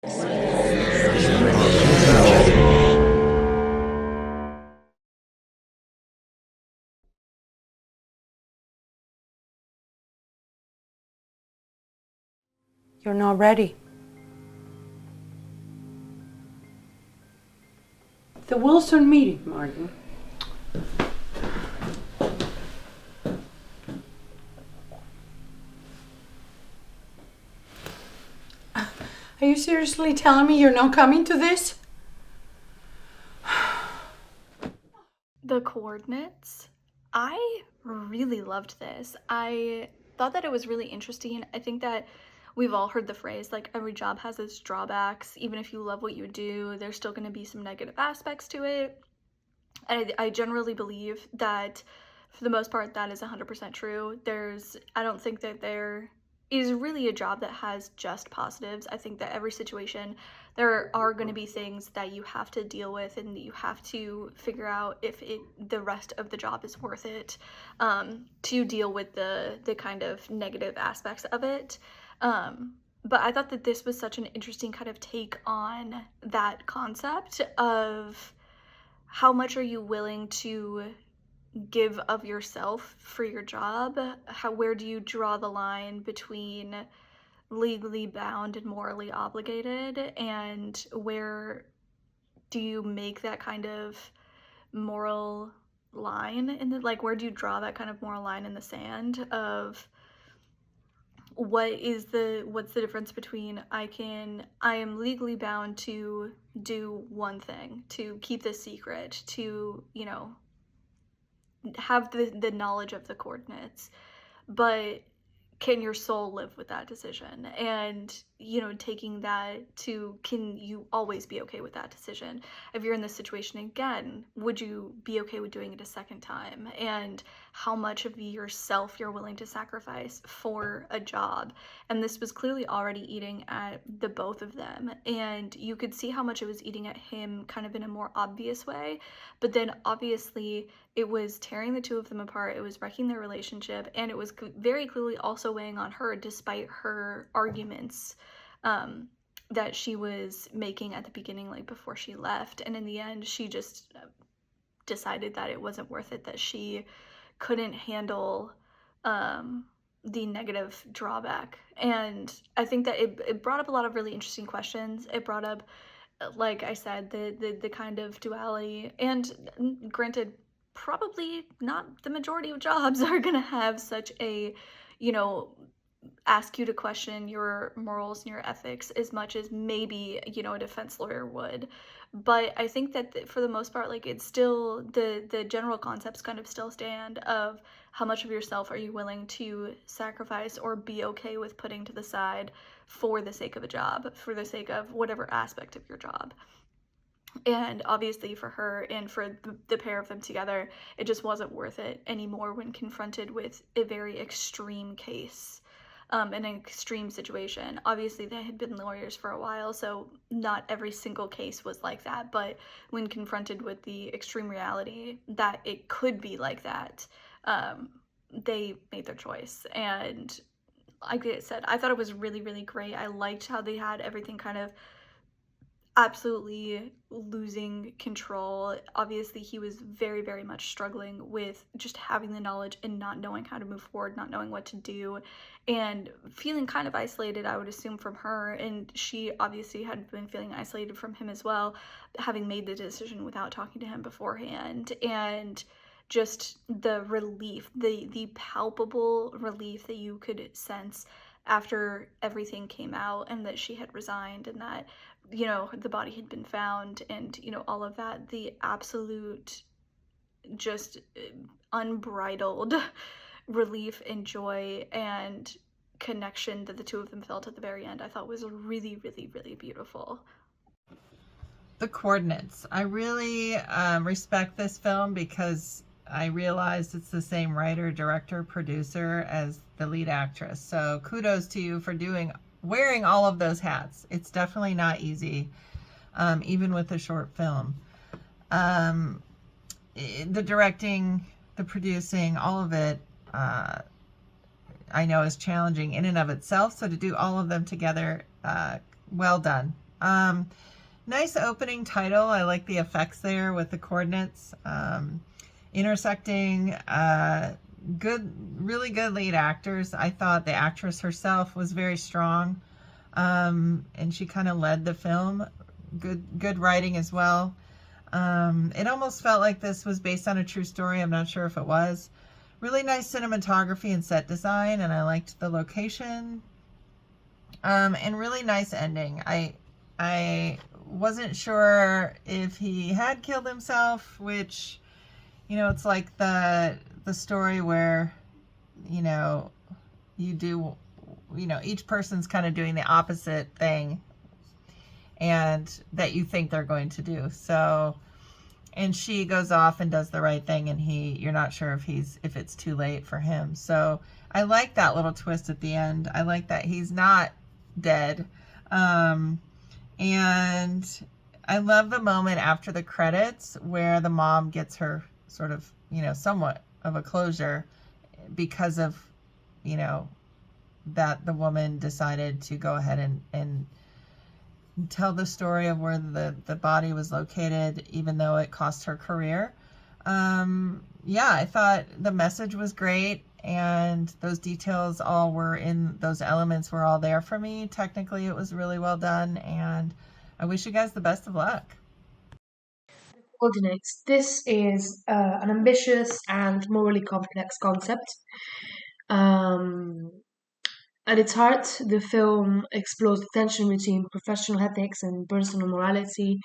You're not ready. The Wilson meeting, Martin. Are you seriously telling me you're not coming to this? The coordinates. I really loved this. I thought that it was really interesting. I think that we've all heard the phrase, like, every job has its drawbacks. Even if you love what you do, there's still going to be some negative aspects to it. And I generally believe that, for the most part, that is 100% true. I don't think that there is really a job that has just positives. I think that every situation, there are going to be things that you have to deal with, and you have to figure out if the rest of the job is worth it, to deal with the kind of negative aspects of it. But I thought that this was such an interesting kind of take on that concept of how much are you willing to give of yourself for your job? Where do you draw the line between legally bound and morally obligated, and where do you make that kind of moral line in the, like, where do you draw that kind of moral line in the sand of what's the difference between I am legally bound to do one thing, to keep this secret, to, have the knowledge of the coordinates, but can your soul live with that decision? And, taking that to, can you always be okay with that decision? If you're in this situation again, would you be okay with doing it a second time? And how much of yourself you're willing to sacrifice for a job? And this was clearly already eating at the both of them. And you could see how much it was eating at him kind of in a more obvious way. But then obviously it was tearing the two of them apart. It was wrecking their relationship. And it was very clearly also weighing on her, despite her arguments that she was making at the beginning, like before she left. And in the end, she just decided that it wasn't worth it, that she couldn't handle the negative drawback. And I think that it brought up a lot of really interesting questions. It brought up, like I said, the kind of duality. And granted, probably not the majority of jobs are going to have such a, ask you to question your morals and your ethics as much as maybe, a defense lawyer would. But I think that for the most part, like, it's still, the general concepts kind of still stand of how much of yourself are you willing to sacrifice or be okay with putting to the side for the sake of a job, for the sake of whatever aspect of your job. And obviously for her and for the pair of them together, it just wasn't worth it anymore when confronted with a very extreme case. An extreme situation. Obviously they had been lawyers for a while, so not every single case was like that, but when confronted with the extreme reality that it could be like that, they made their choice. And like I said, I thought it was really, really great. I liked how they had everything kind of absolutely losing control. Obviously he was very, very much struggling with just having the knowledge and not knowing how to move forward, not knowing what to do, and feeling kind of isolated, I would assume, from her. And she obviously had been feeling isolated from him as well, having made the decision without talking to him beforehand. And just the relief, the palpable relief that you could sense after everything came out and that she had resigned and that, the body had been found and, all of that, the absolute just unbridled relief and joy and connection that the two of them felt at the very end, I thought was really, really, really beautiful. The coordinates. I really respect this film because I realized it's the same writer, director, producer as the lead actress. So kudos to you for wearing all of those hats. It's definitely not easy, even with a short film. The directing, the producing, all of it, I know is challenging in and of itself. So to do all of them together, well done. Nice opening title. I like the effects there with the coordinates. Intersecting really good lead actors. I thought the actress herself was very strong, and she kind of led the film. Good writing as well. It almost felt like this was based on a true story. I'm not sure if it was. Really nice cinematography and set design, and I liked the location. And really nice ending. I wasn't sure if he had killed himself, which, you know, it's like the story where, you know, each person's kind of doing the opposite thing and that you think they're going to do. So, and she goes off and does the right thing, and you're not sure if it's too late for him. So I like that little twist at the end. I like that he's not dead. And I love the moment after the credits where the mom gets her sort of, you know, somewhat of a closure because of, you know, that the woman decided to go ahead and tell the story of where the body was located, even though it cost her career. Yeah, I thought the message was great, and those details those elements were all there for me. Technically, it was really well done, and I wish you guys the best of luck. Coordinates. This is an ambitious and morally complex concept. At its heart, the film explores the tension between professional ethics and personal morality,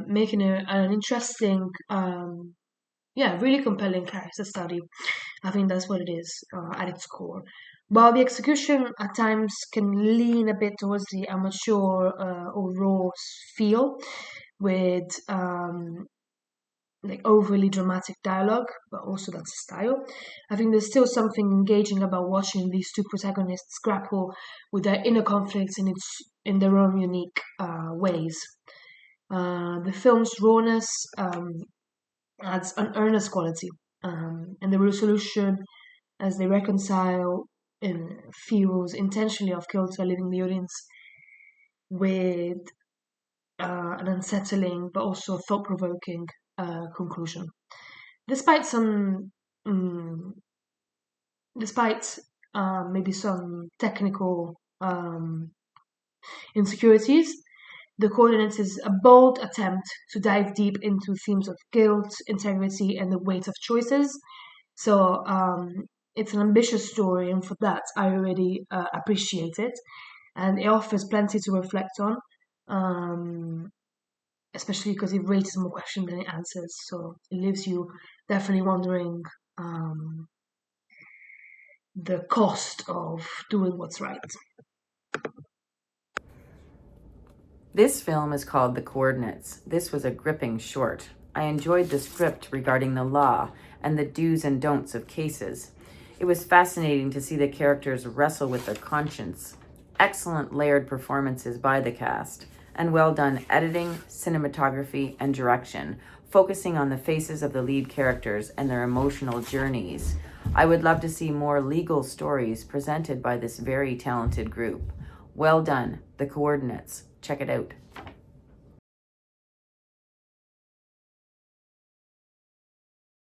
making it an interesting, really compelling character study. I think that's what it is at its core. While the execution at times can lean a bit towards the amateur or raw feel, with like overly dramatic dialogue, but also that's a style. I think there's still something engaging about watching these two protagonists grapple with their inner conflicts in their own unique ways. The film's rawness adds an earnest quality, and the resolution as they reconcile feels intentionally off kilter, leaving the audience with an unsettling but also thought-provoking conclusion. Despite maybe some technical insecurities, The Coordinates is a bold attempt to dive deep into themes of guilt, integrity, and the weight of choices. So it's an ambitious story, and for that I already appreciate it. And it offers plenty to reflect on, especially because it raises more questions than it answers. So it leaves you definitely wondering the cost of doing what's right. This film is called The Coordinates. This was a gripping short. I enjoyed the script regarding the law and the do's and don'ts of cases. It was fascinating to see the characters wrestle with their conscience. Excellent layered performances by the cast, and well done editing, cinematography, and direction, focusing on the faces of the lead characters and their emotional journeys. I would love to see more legal stories presented by this very talented group. Well done, The Coordinates. Check it out.